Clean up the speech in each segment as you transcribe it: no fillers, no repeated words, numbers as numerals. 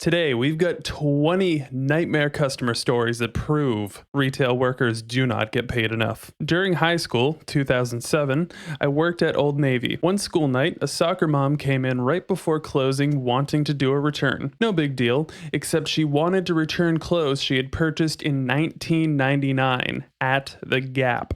Today, we've got 20 nightmare customer stories that prove retail workers do not get paid enough. During high school, 2007, I worked at Old Navy. One school night, a soccer mom came in right before closing wanting to do a return. No big deal, except she wanted to return clothes she had purchased in 1999 at the Gap.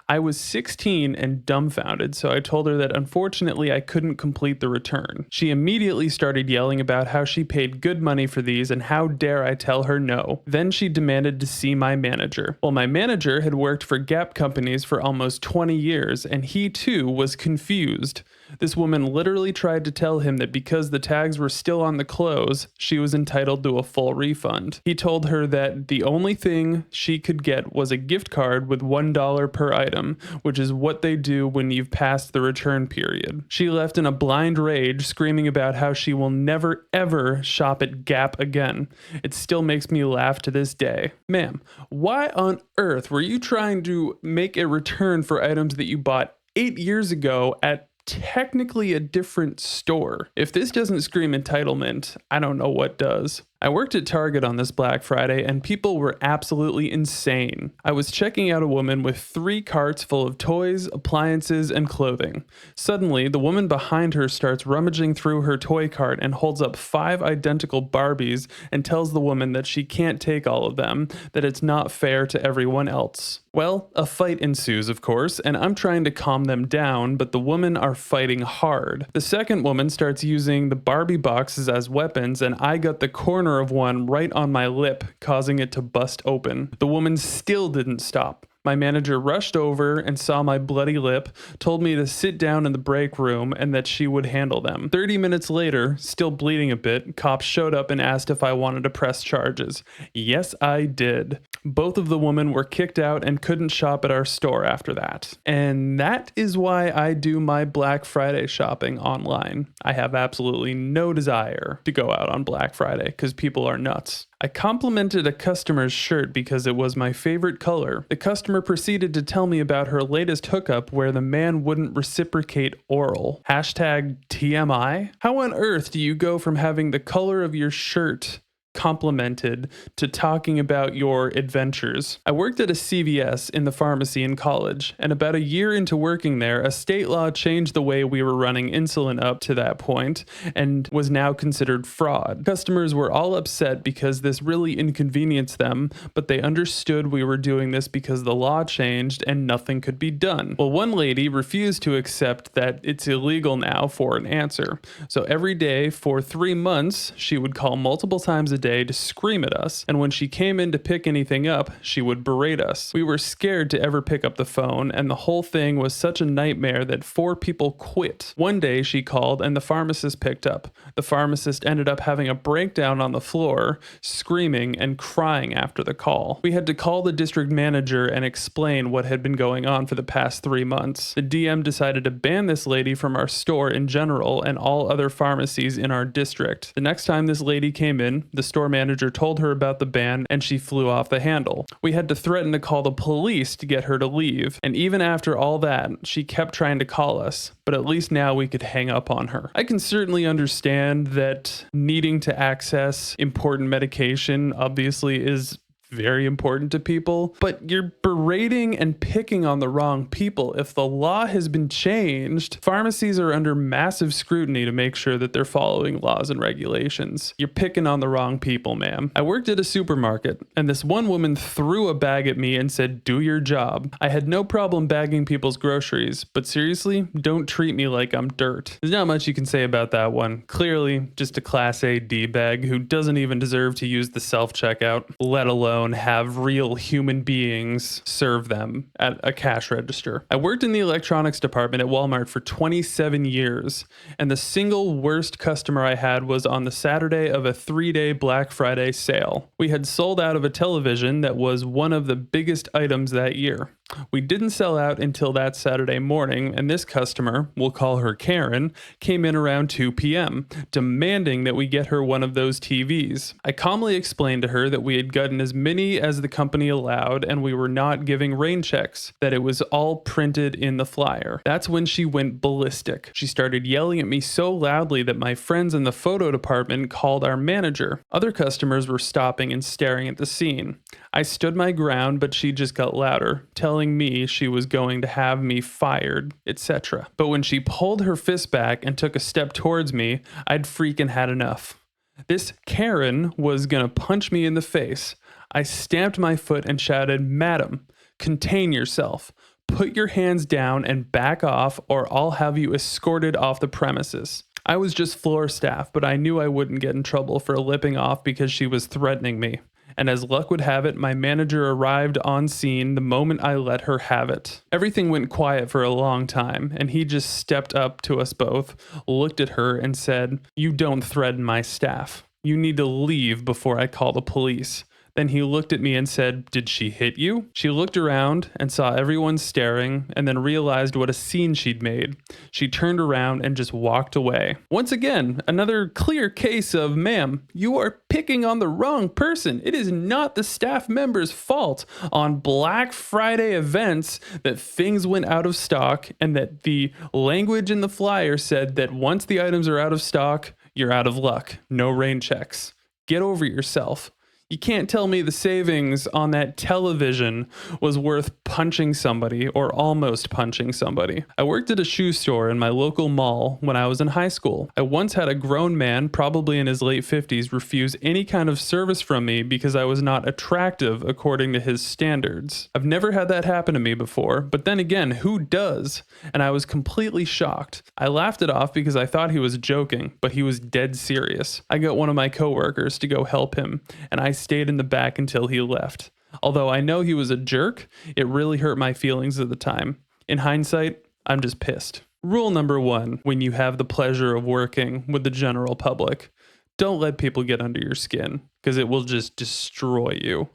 I was 16 and dumbfounded, so I told her that unfortunately I couldn't complete the return. She immediately started yelling about how she paid good money for these and how dare I tell her no. Then she demanded to see my manager. Well, my manager had worked for Gap companies for almost 20 years, and he too was confused. This woman literally tried to tell him that because the tags were still on the clothes, she was entitled to a full refund. He told her that the only thing she could get was a gift card with $1 per item, which is what they do when you've passed the return period. She left in a blind rage, screaming about how she will never ever shop at Gap again. It still makes me laugh to this day. Ma'am, why on earth were you trying to make a return for items that you bought 8 years ago at technically a different store? If this doesn't scream entitlement, I don't know what does. I worked at Target on this Black Friday and people were absolutely insane. I was checking out a woman with 3 carts full of toys, appliances, and clothing. Suddenly, the woman behind her starts rummaging through her toy cart and holds up 5 identical Barbies and tells the woman that she can't take all of them, that it's not fair to everyone else. Well, a fight ensues, of course, and I'm trying to calm them down, but the women are fighting hard. The second woman starts using the Barbie boxes as weapons, and I got the corner of one right on my lip, causing it to bust open. The woman still didn't stop. My manager rushed over and saw my bloody lip, told me to sit down in the break room and that she would handle them. 30 minutes later, still bleeding a bit, cops showed up and asked if I wanted to press charges. Yes, I did. Both of the women were kicked out and couldn't shop at our store after that. And that is why I do my Black Friday shopping online. I have absolutely no desire to go out on Black Friday because people are nuts. I complimented a customer's shirt because it was my favorite color. The customer proceeded to tell me about her latest hookup where the man wouldn't reciprocate oral. Hashtag TMI? How on earth do you go from having the color of your shirt complimented to talking about your adventures? I worked at a CVS in the pharmacy in college, and about a year into working there, a state law changed the way we were running insulin up to that point and was now considered fraud. Customers were all upset because this really inconvenienced them, but they understood we were doing this because the law changed and nothing could be done. Well, one lady refused to accept that it's illegal now for an answer. So every day for 3 months, she would call multiple times a day to scream at us, and when she came in to pick anything up, she would berate us. We were scared to ever pick up the phone, and the whole thing was such a nightmare that 4 people quit. One day she called and the pharmacist picked up. The pharmacist ended up having a breakdown on the floor, screaming and crying after the call. We had to call the district manager and explain what had been going on for the past 3 months. The DM decided to ban this lady from our store in general and all other pharmacies in our district. The next time this lady came in, the store manager told her about the ban and she flew off the handle. We had to threaten to call the police to get her to leave, and even after all that, she kept trying to call us, but at least now we could hang up on her. I can certainly understand that needing to access important medication obviously is very important to people, but you're berating and picking on the wrong people. If the law has been changed, pharmacies are under massive scrutiny to make sure that they're following laws and regulations. You're picking on the wrong people, ma'am. I worked at a supermarket, and this one woman threw a bag at me and said, "Do your job." I had no problem bagging people's groceries, but seriously, don't treat me like I'm dirt. There's not much you can say about that one. Clearly, just a Class A D-bag who doesn't even deserve to use the self-checkout, let alone have real human beings serve them at a cash register. I worked in the electronics department at Walmart for 27 years, and the single worst customer I had was on the Saturday of a 3-day Black Friday sale. We had sold out of a television that was one of the biggest items that year. We didn't sell out until that Saturday morning, and this customer, we'll call her Karen, came in around 2 p.m., demanding that we get her one of those TVs. I calmly explained to her that we had gotten as many as the company allowed and we were not giving rain checks, that it was all printed in the flyer. That's when she went ballistic. She started yelling at me so loudly that my friends in the photo department called our manager. Other customers were stopping and staring at the scene. I stood my ground, but she just got louder, telling me she was going to have me fired, etc. But when she pulled her fist back and took a step towards me, I'd freaking had enough. This Karen was gonna punch me in the face. I stamped my foot and shouted, "Madam, contain yourself. Put your hands down and back off, or I'll have you escorted off the premises." I was just floor staff, but I knew I wouldn't get in trouble for lipping off because she was threatening me. And as luck would have it, my manager arrived on scene the moment I let her have it. Everything went quiet for a long time, and he just stepped up to us both, looked at her, and said, "You don't threaten my staff. You need to leave before I call the police." Then he looked at me and said, "Did she hit you?" She looked around and saw everyone staring and then realized what a scene she'd made. She turned around and just walked away. Once again, another clear case of, "Ma'am, you are picking on the wrong person. It is not the staff member's fault on Black Friday events that things went out of stock and that the language in the flyer said that once the items are out of stock, you're out of luck. No rain checks. Get over yourself. You can't tell me the savings on that television was worth punching somebody or almost punching somebody." I worked at a shoe store in my local mall when I was in high school. I once had a grown man, probably in his late 50s, refuse any kind of service from me because I was not attractive according to his standards. I've never had that happen to me before, but then again, who does? And I was completely shocked. I laughed it off because I thought he was joking, but he was dead serious. I got one of my coworkers to go help him, and I stayed in the back until he left. Although I know he was a jerk, it really hurt my feelings at the time. In hindsight, I'm just pissed. Rule number 1, when you have the pleasure of working with the general public, don't let people get under your skin, because it will just destroy you.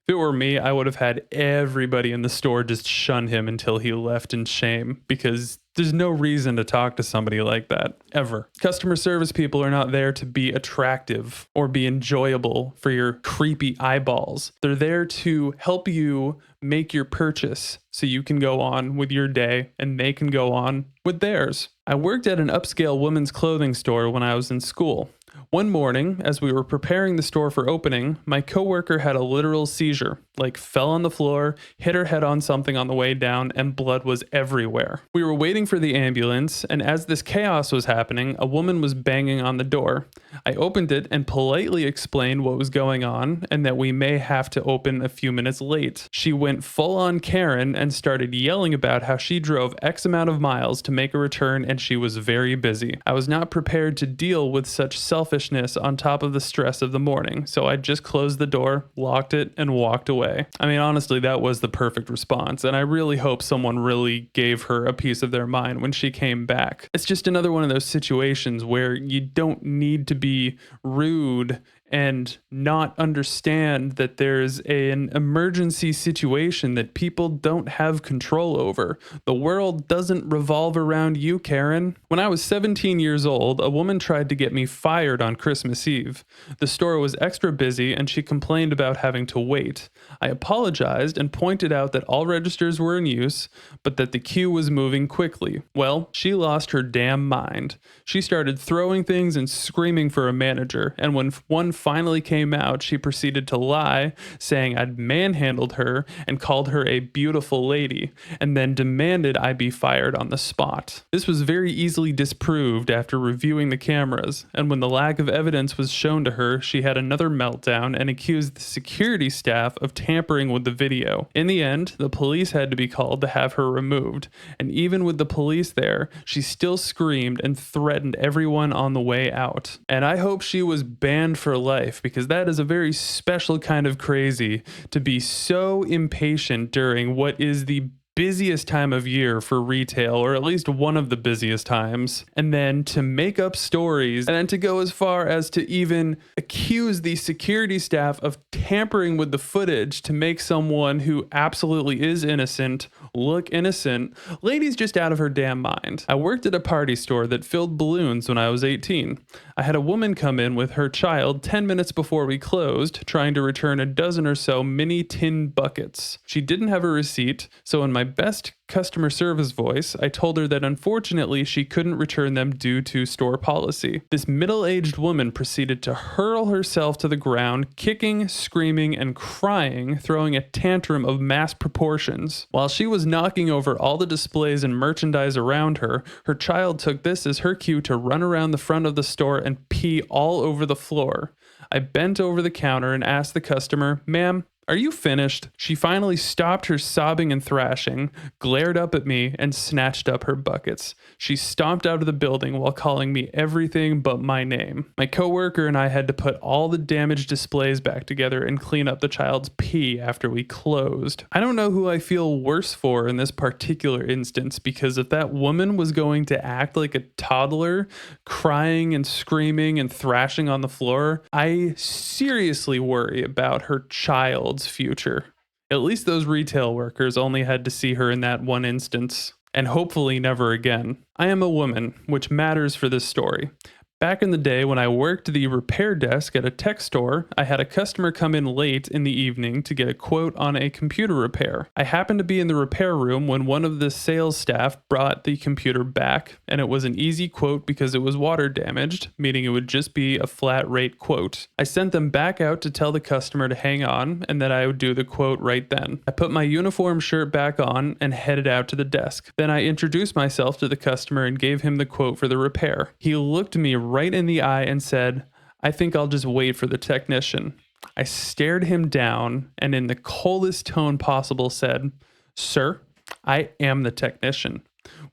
If it were me, I would have had everybody in the store just shun him until he left in shame, because there's no reason to talk to somebody like that, ever. Customer service people are not there to be attractive or be enjoyable for your creepy eyeballs. They're there to help you make your purchase so you can go on with your day and they can go on with theirs. I worked at an upscale women's clothing store when I was in school. One morning, as we were preparing the store for opening, my coworker had a literal seizure, like fell on the floor, hit her head on something on the way down, and blood was everywhere. We were waiting for the ambulance, and as this chaos was happening, a woman was banging on the door. I opened it and politely explained what was going on and that we may have to open a few minutes late. She went full on Karen and started yelling about how she drove X amount of miles to make a return and she was very busy. I was not prepared to deal with such selfishness on top of the stress of the morning, so I just closed the door, locked it, and walked away. I mean, honestly, that was the perfect response, and I really hope someone really gave her a piece of their mind when she came back. It's just another one of those situations where you don't need to be rude and not understand that there's an emergency situation that people don't have control over. The world doesn't revolve around you, Karen. When I was 17 years old, a woman tried to get me fired on Christmas Eve. The store was extra busy and she complained about having to wait. I apologized and pointed out that all registers were in use, but that the queue was moving quickly. Well, she lost her damn mind. She started throwing things and screaming for a manager, and when one finally came out, she proceeded to lie, saying I'd manhandled her and called her a beautiful lady, and then demanded I be fired on the spot. This was very easily disproved after reviewing the cameras, and when the lack of evidence was shown to her, she had another meltdown and accused the security staff of tampering with the video. In the end, the police had to be called to have her removed, and even with the police there, she still screamed and threatened everyone on the way out. And I hope she was banned for life, because that is a very special kind of crazy to be so impatient during what is the busiest time of year for retail, or at least one of the busiest times. And then to make up stories, and then to go as far as to even accuse the security staff of tampering with the footage to make someone who absolutely is innocent look innocent. Lady's just out of her damn mind. I worked at a party store that filled balloons when I was 18. I had a woman come in with her child 10 minutes before we closed, trying to return a dozen or so mini tin buckets. She didn't have a receipt, so in my best customer service voice, I told her that unfortunately she couldn't return them due to store policy. This middle-aged woman proceeded to hurl herself to the ground, kicking, screaming, and crying, throwing a tantrum of mass proportions. While she was knocking over all the displays and merchandise around her, her child took this as her cue to run around the front of the store and pee all over the floor. I bent over the counter and asked the customer, "Ma'am, are you finished?" She finally stopped her sobbing and thrashing, glared up at me, and snatched up her buckets. She stomped out of the building while calling me everything but my name. My coworker and I had to put all the damaged displays back together and clean up the child's pee after we closed. I don't know who I feel worse for in this particular instance, because if that woman was going to act like a toddler, crying and screaming and thrashing on the floor, I seriously worry about her child's future. At least those retail workers only had to see her in that one instance, and hopefully never again. I am a woman, which matters for this story. Back in the day when I worked the repair desk at a tech store, I had a customer come in late in the evening to get a quote on a computer repair. I happened to be in the repair room when one of the sales staff brought the computer back, and it was an easy quote because it was water damaged, meaning it would just be a flat rate quote. I sent them back out to tell the customer to hang on and that I would do the quote right then. I put my uniform shirt back on and headed out to the desk. Then I introduced myself to the customer and gave him the quote for the repair. He looked me right in the eye and said, "I think I'll just wait for the technician." I stared him down and in the coldest tone possible said, "Sir, I am the technician.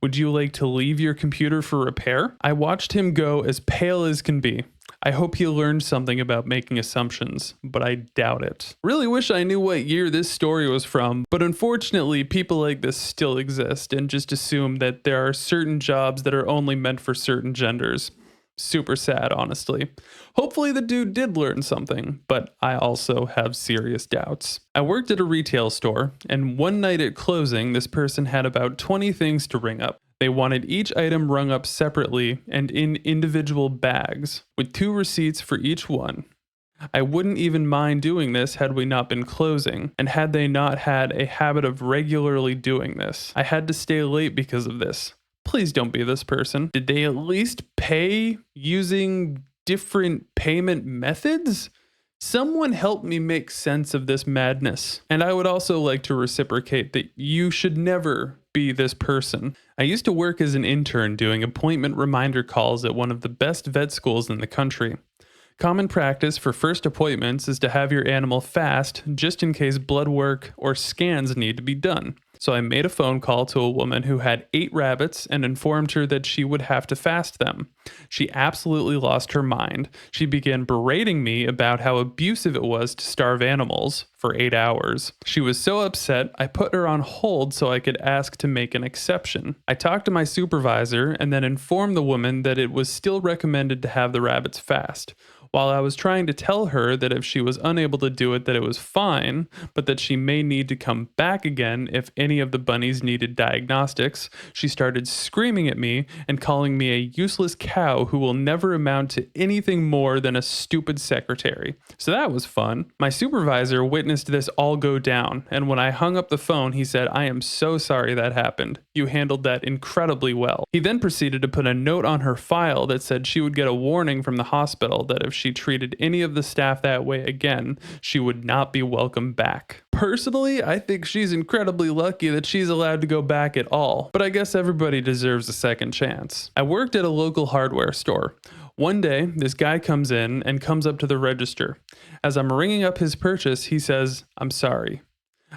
Would you like to leave your computer for repair?" I watched him go as pale as can be. I hope he learned something about making assumptions, but I doubt it. Really wish I knew what year this story was from, but unfortunately people like this still exist and just assume that there are certain jobs that are only meant for certain genders. Super sad, honestly. Hopefully the dude did learn something, but I also have serious doubts. I worked at a retail store, and one night at closing, this person had about 20 things to ring up. They wanted each item rung up separately and in individual bags, with 2 receipts for each one. I wouldn't even mind doing this had we not been closing, and had they not had a habit of regularly doing this. I had to stay late because of this. Please don't be this person. Did they at least pay using different payment methods? Someone help me make sense of this madness. And I would also like to reciprocate that you should never be this person. I used to work as an intern doing appointment reminder calls at one of the best vet schools in the country. Common practice for first appointments is to have your animal fast just in case blood work or scans need to be done. So I made a phone call to a woman who had 8 rabbits and informed her that she would have to fast them. She absolutely lost her mind. She began berating me about how abusive it was to starve animals for 8 hours. She was so upset, I put her on hold so I could ask to make an exception. I talked to my supervisor and then informed the woman that it was still recommended to have the rabbits fast. While I was trying to tell her that if she was unable to do it that it was fine, but that she may need to come back again if any of the bunnies needed diagnostics, she started screaming at me and calling me a useless cow who will never amount to anything more than a stupid secretary. So that was fun. My supervisor witnessed this all go down, and when I hung up the phone, he said, "I am so sorry that happened. You handled that incredibly well." He then proceeded to put a note on her file that said she would get a warning from the hospital that if she treated any of the staff that way again, she would not be welcome back. Personally, I think she's incredibly lucky that she's allowed to go back at all, but I guess everybody deserves a second chance. I worked at a local hardware store. One day, this guy comes in and comes up to the register. As I'm ringing up his purchase, he says, "I'm sorry."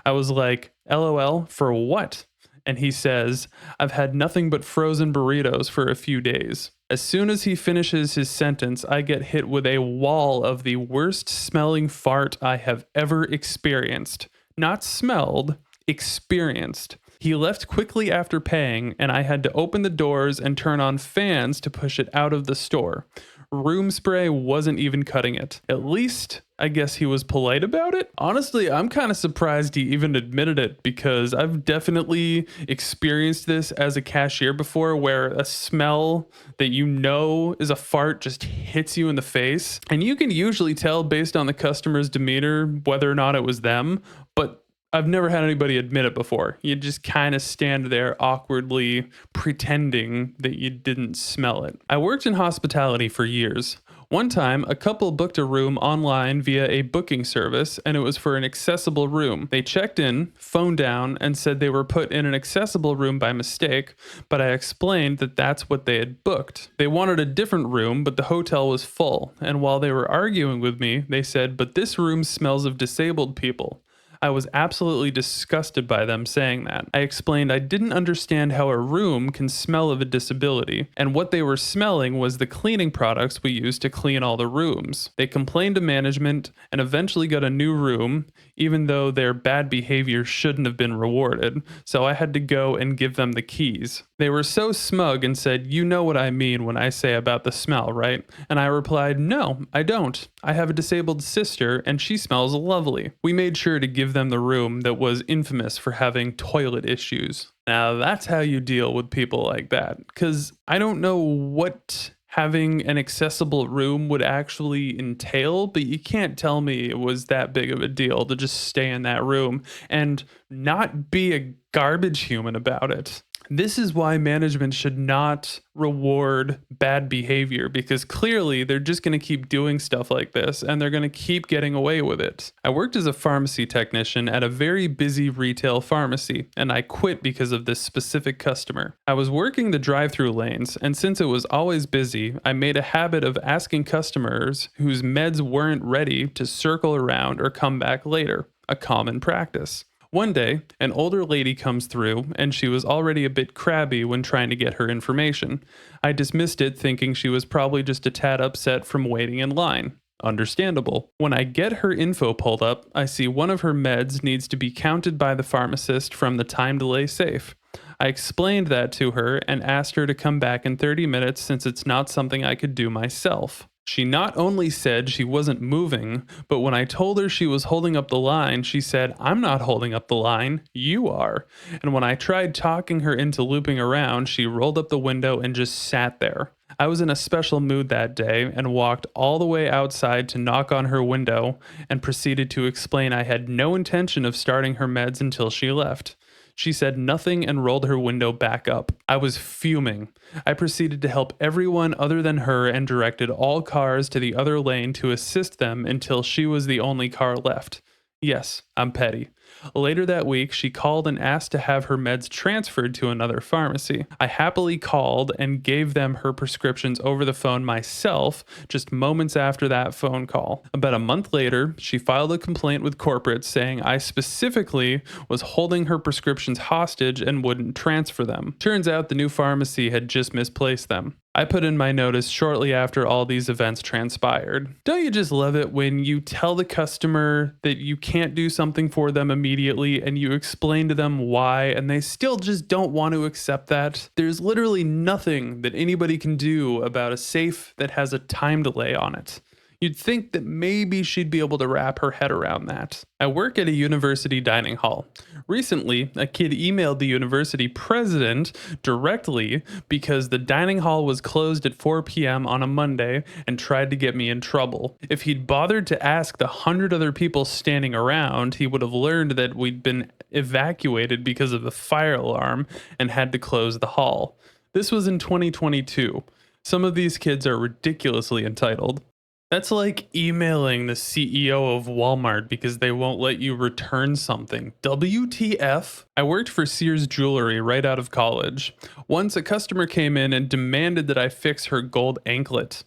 I was like, "LOL, for what?" And he says, "I've had nothing but frozen burritos for a few days." As soon as he finishes his sentence, I get hit with a wall of the worst smelling fart I have ever experienced. Not smelled, experienced. He left quickly after paying, and I had to open the doors and turn on fans to push it out of the store. Room spray wasn't even cutting it. At least, I guess he was polite about it. Honestly, I'm kind of surprised he even admitted it because I've definitely experienced this as a cashier before where a smell that you know is a fart just hits you in the face. And you can usually tell based on the customer's demeanor whether or not it was them, but I've never had anybody admit it before. You just kind of stand there awkwardly pretending that you didn't smell it. I worked in hospitality for years. One time, a couple booked a room online via a booking service, and it was for an accessible room. They checked in, phoned down, and said they were put in an accessible room by mistake, but I explained that that's what they had booked. They wanted a different room, but the hotel was full, and while they were arguing with me, they said, "But this room smells of disabled people." I was absolutely disgusted by them saying that. I explained I didn't understand how a room can smell of a disability, and what they were smelling was the cleaning products we use to clean all the rooms. They complained to management and eventually got a new room, even though their bad behavior shouldn't have been rewarded, so I had to go and give them the keys. They were so smug and said, "You know what I mean when I say about the smell, right?" And I replied, "No, I don't. I have a disabled sister and she smells lovely." We made sure to give them the room that was infamous for having toilet issues. Now that's how you deal with people like that, because I don't know what having an accessible room would actually entail, but you can't tell me it was that big of a deal to just stay in that room and not be a garbage human about it. This is why management should not reward bad behavior, because clearly they're just going to keep doing stuff like this and they're going to keep getting away with it. I worked as a pharmacy technician at a very busy retail pharmacy, and I quit because of this specific customer. I was working the drive-through lanes, and since it was always busy, I made a habit of asking customers whose meds weren't ready to circle around or come back later, a common practice. One day, an older lady comes through, and she was already a bit crabby when trying to get her information. I dismissed it, thinking she was probably just a tad upset from waiting in line. Understandable. When I get her info pulled up, I see one of her meds needs to be counted by the pharmacist from the time delay safe. I explained that to her and asked her to come back in 30 minutes since it's not something I could do myself. She not only said she wasn't moving, but when I told her she was holding up the line, she said, "I'm not holding up the line, you are." And when I tried talking her into looping around, she rolled up the window and just sat there. I was in a special mood that day and walked all the way outside to knock on her window and proceeded to explain I had no intention of starting her meds until she left. She said nothing and rolled her window back up. I was fuming. I proceeded to help everyone other than her and directed all cars to the other lane to assist them until she was the only car left. Yes, I'm petty. Later that week, she called and asked to have her meds transferred to another pharmacy. I happily called and gave them her prescriptions over the phone myself just moments after that phone call. About a month later, she filed a complaint with corporate saying I specifically was holding her prescriptions hostage and wouldn't transfer them. Turns out the new pharmacy had just misplaced them. I put in my notice shortly after all these events transpired. Don't you just love it when you tell the customer that you can't do something for them immediately and you explain to them why and they still just don't want to accept that? There's literally nothing that anybody can do about a safe that has a time delay on it. You'd think that maybe she'd be able to wrap her head around that. I work at a university dining hall. Recently, a kid emailed the university president directly because the dining hall was closed at 4 p.m. on a Monday and tried to get me in trouble. If he'd bothered to ask the 100 other people standing around, he would have learned that we'd been evacuated because of the fire alarm and had to close the hall. This was in 2022. Some of these kids are ridiculously entitled. That's like emailing the CEO of Walmart because they won't let you return something. WTF? I worked for Sears Jewelry right out of college. Once a customer came in and demanded that I fix her gold anklet.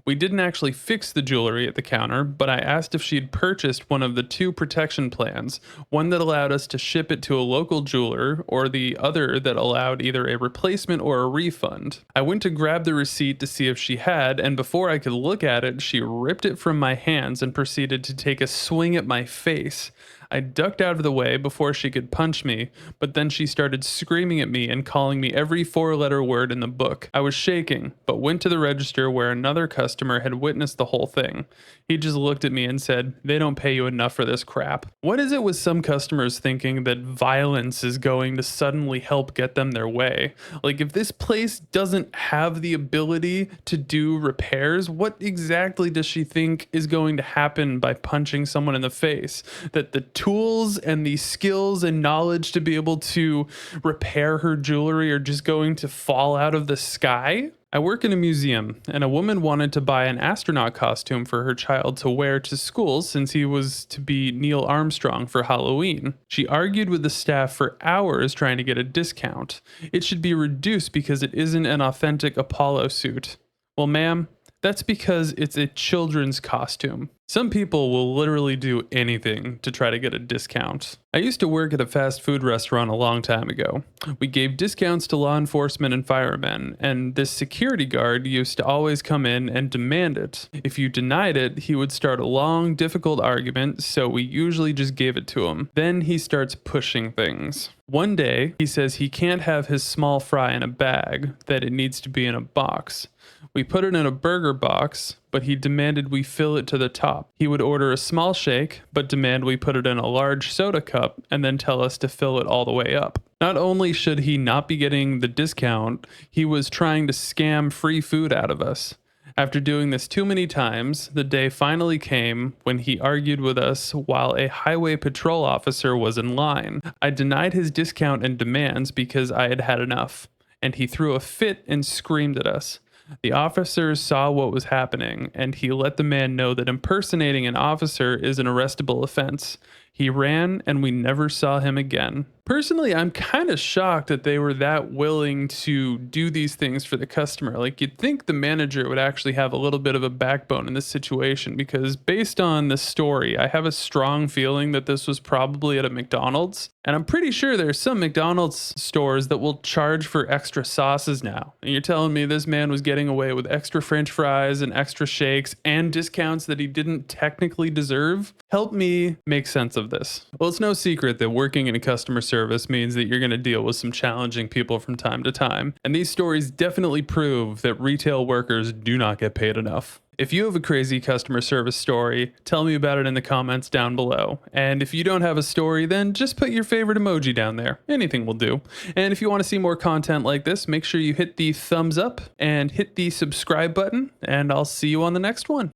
We didn't actually fix the jewelry at the counter, but I asked if she'd purchased one of the two protection plans, one that allowed us to ship it to a local jeweler, or the other that allowed either a replacement or a refund. I went to grab the receipt to see if she had, and before I could look at it, she ripped it from my hands and proceeded to take a swing at my face. I ducked out of the way before she could punch me, but then she started screaming at me and calling me every four-letter word in the book. I was shaking, but went to the register where another customer had witnessed the whole thing. He just looked at me and said, "They don't pay you enough for this crap." What is it with some customers thinking that violence is going to suddenly help get them their way? Like, if this place doesn't have the ability to do repairs, what exactly does she think is going to happen by punching someone in the face? That the tools and the skills and knowledge to be able to repair her jewelry are just going to fall out of the sky? I work in a museum, and a woman wanted to buy an astronaut costume for her child to wear to school since he was to be Neil Armstrong for Halloween. She argued with the staff for hours trying to get a discount. It should be reduced because it isn't an authentic Apollo suit. Well, ma'am, that's because it's a children's costume. Some people will literally do anything to try to get a discount. I used to work at a fast food restaurant a long time ago. We gave discounts to law enforcement and firemen, and this security guard used to always come in and demand it. If you denied it, he would start a long, difficult argument, so we usually just gave it to him. Then he starts pushing things. One day, he says he can't have his small fry in a bag, that it needs to be in a box. We put it in a burger box, but he demanded we fill it to the top. He would order a small shake, but demand we put it in a large soda cup and then tell us to fill it all the way up. Not only should he not be getting the discount, he was trying to scam free food out of us. After doing this too many times, the day finally came when he argued with us while a highway patrol officer was in line. I denied his discount and demands because I had had enough, and he threw a fit and screamed at us. The officers saw what was happening, and he let the man know that impersonating an officer is an arrestable offense. He ran, and we never saw him again. Personally, I'm kind of shocked that they were that willing to do these things for the customer. Like, you'd think the manager would actually have a little bit of a backbone in this situation, because based on the story, I have a strong feeling that this was probably at a McDonald's. And I'm pretty sure there's some McDonald's stores that will charge for extra sauces now. And you're telling me this man was getting away with extra French fries and extra shakes and discounts that he didn't technically deserve? Help me make sense of this. Well, it's no secret that working in customer service means that you're going to deal with some challenging people from time to time. And these stories definitely prove that retail workers do not get paid enough. If you have a crazy customer service story, tell me about it in the comments down below. And if you don't have a story, then just put your favorite emoji down there. Anything will do. And if you want to see more content like this, make sure you hit the thumbs up and hit the subscribe button, and I'll see you on the next one.